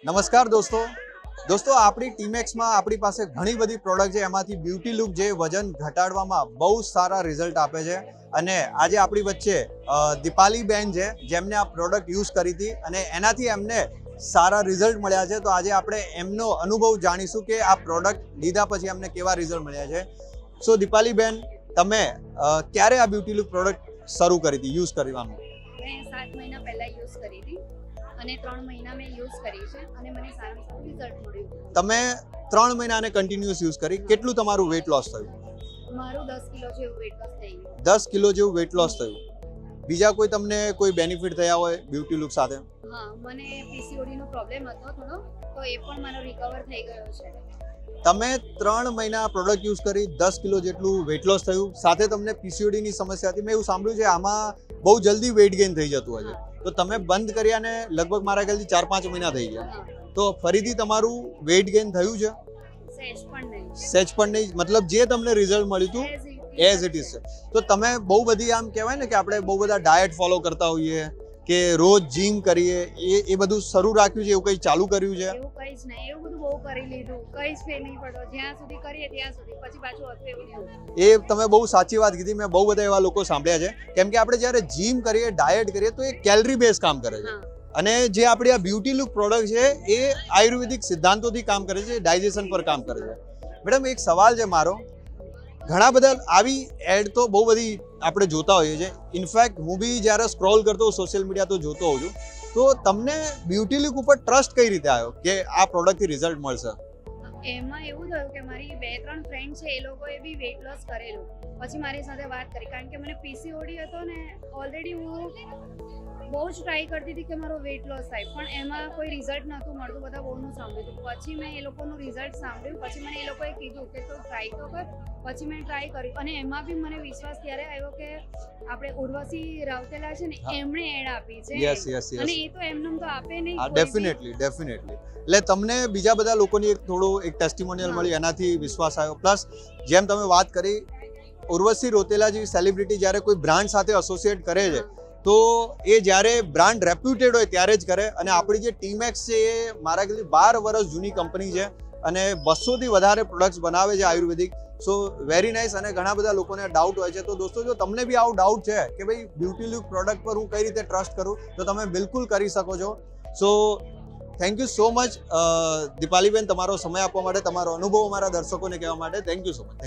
નમસ્કાર દોસ્તો આપણી ટીમેક્સમાં આપણી પાસે ઘણી બધી પ્રોડક્ટ છે, એમાંથી બ્યુટી લુક જે વજન ઘટાડવામાં બહુ સારા રિઝલ્ટ આપે છે. અને આજે આપણી વચ્ચે દીપાલી બેન છે, જેમને આ પ્રોડક્ટ યુઝ કરી હતી અને એનાથી એમને સારા રિઝલ્ટ મળ્યા છે. તો આજે આપણે એમનો અનુભવ જાણીશું કે આ પ્રોડક્ટ લીધા પછી એમને કેવા રિઝલ્ટ મળ્યા છે. સો દીપાલી બેન, તમે ક્યારે આ બ્યુટી લુક પ્રોડક્ટ શરૂ કરી હતી યુઝ કરવાનું? મેં 7 મહિના પહેલા યુઝ કરી હતી અને 3 મહિના મેં યુઝ કરી છે અને મને સારું રિઝલ્ટ મળ્યું. તમે 3 મહિનાને કન્ટિન્યુઅસ યુઝ કરી, કેટલું તમારું વેટ લોસ થયું? મારું 10 કિલો જેવું વેટ લોસ થઈ ગયું. 10 કિલો જેવું વેટ લોસ થયું. બીજા કોઈ તમને કોઈ બેનિફિટ થયા હોય બ્યુટી લુક સાથે? હા, મને પીસીઓડી નો પ્રોબ્લેમ હતો થોડો, તો એ પણ મારો રિકવર થઈ ગયો છે. તમે 3 મહિના પ્રોડક્ટ યુઝ કરી, 10 કિલો જેટલું વેટ લોસ થયું, સાથે તમને પીસીઓડીની સમસ્યા હતી. મેં એવું સાંભળ્યું છે આમાં બહુ જલ્દી વેટ ગેઇન થઈ જતું હોય છે. તો તમે બંધ કર્યા ને લગભગ મારા ખ્યાલથી 4-5 મહિના થઈ ગયા. તો ફરીથી તમારું વેટ ગેઇન થયું છે? સેજ પણ નહીં. સેજ પણ નહીં, મતલબ જે તમને રિઝલ્ટ મળ્યું હતું એઝ ઇટ ઇઝ છે. તો તમે બહુ બધી આમ કહેવાય ને કે આપણે બહુ બધા ડાયટ ફોલો કરતા હોઈએ કે રોજ જીમ કરીએ, એ બધું શરૂ રાખ્યું છે, એવું કંઈ ચાલુ કર્યું છે? એવું કંઈ જ નહીં, એવું બધું બહુ કરી લીધું, કંઈ જ ફેર નહીં પડતો. જ્યાં સુધી કરીએ ત્યાં સુધી, પછી પાછું હતું એવું નહીં. એ તમે બહુ સાચી વાત કીધી. મેં બહુ બધા એવા લોકો સાંભળ્યા છે, કેમ કે આપણે જ્યારે જીમ કરીએ, ડાયટ કરીએ તો એ કેલરી બેઝ કામ કરે છે. અને જે આપણી આ બ્યુટી લુક પ્રોડક્ટ છે એ આયુર્વેદિક સિદ્ધાંતોથી કામ કરે છે, ડાયજેશન પર કામ કરે છે. મેડમ, એક સવાલ છે મારો. ઘણા બધા આવી એડ તો બહુ બધી આપણે જોતા હોઈએ છીએ. ઇનફેક્ટ હું બી જ્યારે સ્ક્રોલ કરતો હોઉં સોશિયલ મીડિયા તો જોતો હોઉં છું. તો તમને બ્યુટી લુક ઉપર ટ્રસ્ટ કઈ રીતે આવ્યો કે આ પ્રોડક્ટથી રિઝલ્ટ મળશે? એમાં એવું થયું કે મારી 2-3 ફ્રેન્ડ છે, એ લોકોએ બી વેટ લોસ કરેલું. પછી મારી સાથે વાત કરી, કારણ કે મને પીસીઓડી હતો ને ઓલરેડી. હું બહુ જ ટ્રાય કરતી હતી કે મારો વેટ લોસ થાય, પણ એમાં કોઈ રિઝલ્ટ નહોતું મળતું. બધા બહુનું સાંભળ્યું હતું. પછી મેં એ લોકોનું રિઝલ્ટ સાંભળ્યું. પછી મને એ લોકોએ કીધું કે તું ટ્રાય તો કર. પછી મેં ટ્રાય કર્યું અને એમાં બી મને વિશ્વાસ ત્યારે આવ્યો કે આપણે ઉર્વશી રાવતેલા છે ને, એમણે એડ આપી છે. અને એ તો એમનેમ તો આપે નહીં. ડેફિનેટલી. એટલે તમને બીજા બધા લોકોની એક ટેસ્ટિમોનિયલ મળી, એનાથી વિશ્વાસ આવ્યો. પ્લસ જેમ તમે વાત કરી, ઉર્વશી રાવતેલા જેવી સેલિબ્રિટી જ્યારે કોઈ બ્રાન્ડ સાથે એસોસિએટ કરે છે તો એ જ્યારે બ્રાન્ડ રેપ્યુટેડ હોય ત્યારે જ કરે. અને આપણી જે ટીમેક્સ છે એ મારા ખ્યાલથી 12 વર્ષ જૂની કંપની છે અને 200થી વધારે પ્રોડક્ટ્સ બનાવે છે આયુર્વેદિક. સો વેરી નાઇસ. અને ઘણા બધા લોકોને ડાઉટ હોય છે. તો દોસ્તો, જો તમને બી આવું ડાઉટ છે કે ભાઈ બ્યુટી લુક પ્રોડક્ટ પર હું કઈ રીતે ટ્રસ્ટ કરું, તો તમે બિલકુલ કરી શકો છો. So thank you so much દીપાલીબેન, તમારો સમય આપવા માટે, તમારો અનુભવ અમારા દર્શકોને કહેવા માટે. Thank you so much.